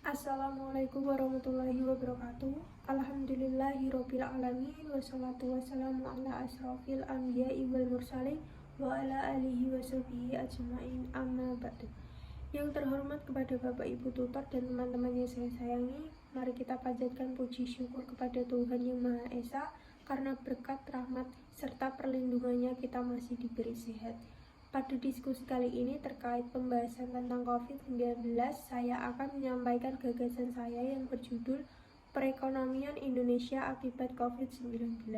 Assalamualaikum warahmatullahi wabarakatuh. Alhamdulillahirabbil alamin wassalatu wassalamu ala asrofil anbiya'i wal mursalin wa ala alihi washabihi ajmain amma ba'du. Yang terhormat kepada Bapak Ibu tutor dan teman-teman yang saya sayangi, mari kita panjatkan puji syukur kepada Tuhan Yang Maha Esa karena berkat rahmat serta perlindungannya kita masih diberi sehat. Pada diskusi kali ini terkait pembahasan tentang COVID-19, saya akan menyampaikan gagasan saya yang berjudul Perekonomian Indonesia Akibat COVID-19.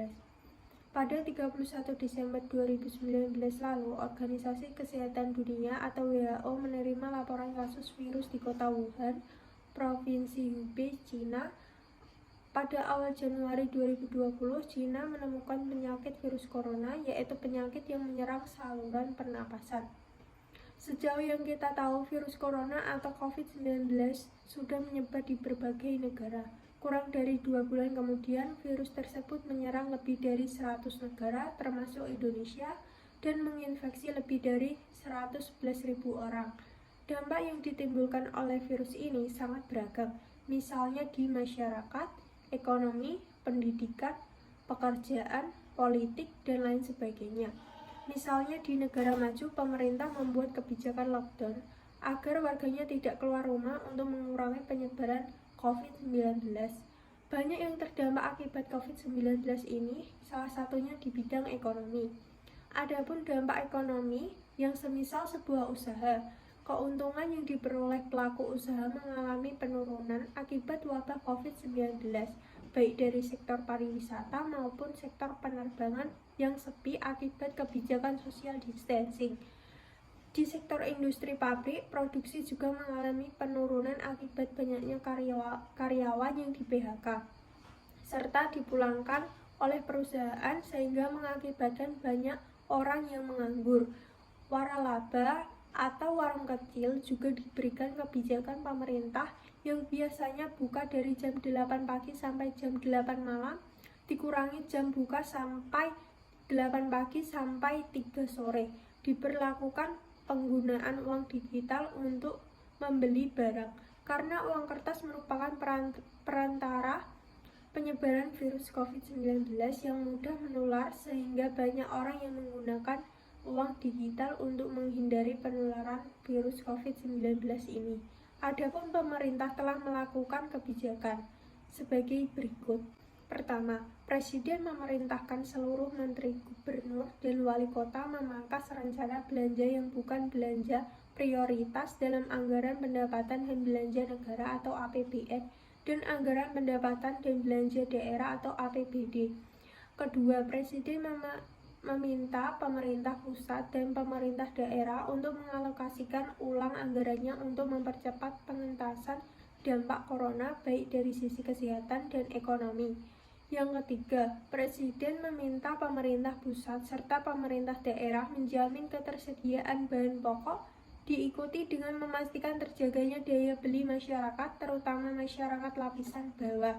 Pada 31 Desember 2019 lalu, Organisasi Kesehatan Dunia atau WHO menerima laporan kasus virus di kota Wuhan, Provinsi Hubei, Cina. Pada awal Januari 2020, Cina menemukan penyakit virus corona, yaitu penyakit yang menyerang saluran pernapasan. Sejauh yang kita tahu, virus corona atau COVID-19 sudah menyebar di berbagai negara. Kurang dari 2 bulan kemudian, virus tersebut menyerang lebih dari 100 negara, termasuk Indonesia, dan menginfeksi lebih dari 111.000 orang. Dampak yang ditimbulkan oleh virus ini sangat beragam, misalnya di masyarakat, ekonomi, pendidikan, pekerjaan, politik, dan lain sebagainya. Misalnya di negara maju, pemerintah membuat kebijakan lockdown agar warganya tidak keluar rumah untuk mengurangi penyebaran COVID-19. Banyak yang terdampak akibat COVID-19 ini, salah satunya di bidang ekonomi. Adapun dampak ekonomi yang semisal sebuah usaha, keuntungan yang diperoleh pelaku usaha mengalami penurunan akibat wabah COVID-19, baik dari sektor pariwisata maupun sektor penerbangan yang sepi akibat kebijakan social distancing. Di sektor industri pabrik, produksi juga mengalami penurunan akibat banyaknya karyawan yang di PHK, serta dipulangkan oleh perusahaan sehingga mengakibatkan banyak orang yang menganggur. Waralaba atau warung kecil juga diberikan kebijakan pemerintah yang biasanya buka dari jam 8 pagi sampai jam 8 malam, dikurangi jam buka sampai 8 pagi sampai 3 sore. Diberlakukan penggunaan uang digital untuk membeli barang, karena uang kertas merupakan perantara penyebaran virus COVID-19 yang mudah menular, sehingga banyak orang yang menggunakan uang digital untuk menghindari penularan virus COVID-19 ini. Adapun pemerintah telah melakukan kebijakan sebagai berikut. Pertama, Presiden memerintahkan seluruh menteri, gubernur, dan wali kota memangkas rencana belanja yang bukan belanja prioritas dalam anggaran pendapatan dan belanja negara atau APBN dan anggaran pendapatan dan belanja daerah atau APBD. Kedua, Presiden meminta pemerintah pusat dan pemerintah daerah untuk mengalokasikan ulang anggarannya untuk mempercepat pengentasan dampak corona baik dari sisi kesehatan dan ekonomi. Yang ketiga, Presiden meminta pemerintah pusat serta pemerintah daerah menjamin ketersediaan bahan pokok, diikuti dengan memastikan terjaganya daya beli masyarakat, terutama masyarakat lapisan bawah.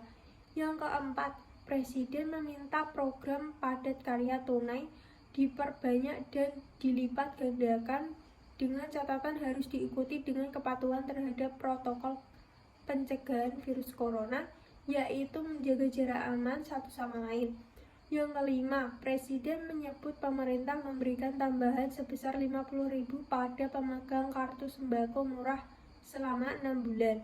Yang keempat, Presiden meminta program padat karya tunai diperbanyak dan dilipat gandakan dengan catatan harus diikuti dengan kepatuhan terhadap protokol pencegahan virus corona, yaitu menjaga jarak aman satu sama lain. Yang kelima, Presiden menyebut pemerintah memberikan tambahan sebesar 50.000 pada pemegang kartu sembako murah selama 6 bulan.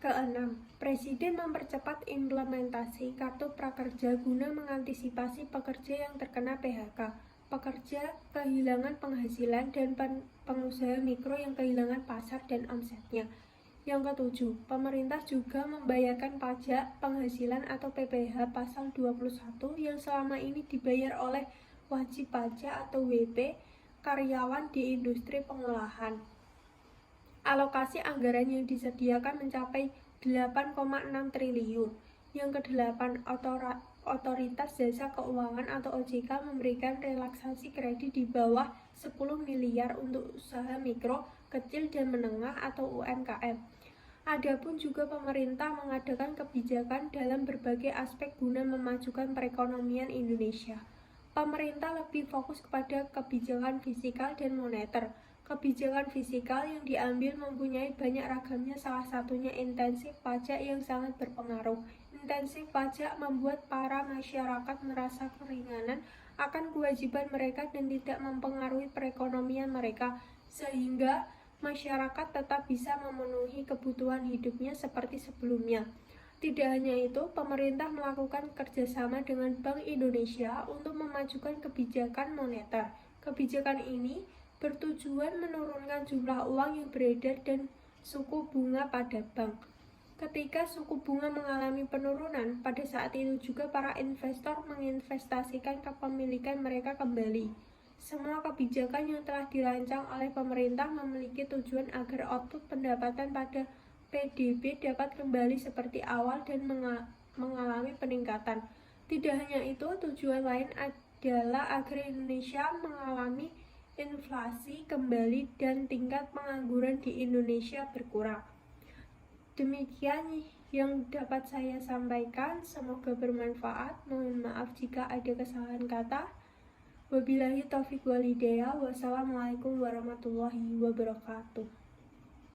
Keenam, Presiden mempercepat implementasi kartu prakerja guna mengantisipasi pekerja yang terkena PHK, pekerja kehilangan penghasilan, dan pengusaha mikro yang kehilangan pasar dan omsetnya. Yang ketujuh, pemerintah juga membayarkan pajak penghasilan atau PPh pasal 21 yang selama ini dibayar oleh wajib pajak atau WP karyawan di industri pengolahan. Alokasi anggaran yang disediakan mencapai 8,6 triliun. Yang kedelapan, Otoritas Jasa Keuangan atau OJK memberikan relaksasi kredit di bawah 10 miliar untuk usaha mikro, kecil, dan menengah atau UMKM. Adapun juga pemerintah mengadakan kebijakan dalam berbagai aspek guna memajukan perekonomian Indonesia. Pemerintah lebih fokus kepada kebijakan fiskal dan moneter. Kebijakan fiskal yang diambil mempunyai banyak ragamnya, salah satunya intensif pajak yang sangat berpengaruh. Intensif pajak membuat para masyarakat merasa keringanan akan kewajiban mereka dan tidak mempengaruhi perekonomian mereka, sehingga masyarakat tetap bisa memenuhi kebutuhan hidupnya seperti sebelumnya. Tidak hanya itu, pemerintah melakukan kerjasama dengan Bank Indonesia untuk memajukan kebijakan moneter. Kebijakan ini bertujuan menurunkan jumlah uang yang beredar dan suku bunga pada bank. Ketika suku bunga mengalami penurunan, pada saat itu juga para investor menginvestasikan kepemilikan mereka kembali. Semua kebijakan yang telah dirancang oleh pemerintah memiliki tujuan agar output pendapatan pada PDB dapat kembali seperti awal dan mengalami peningkatan. Tidak hanya itu, tujuan lain adalah agar Indonesia mengalami inflasi kembali dan tingkat pengangguran di Indonesia berkurang. Demikian yang dapat saya sampaikan, semoga bermanfaat. Mohon maaf jika ada kesalahan kata. Wabillahi taufiq wal hidayah. Wassalamualaikum warahmatullahi wabarakatuh.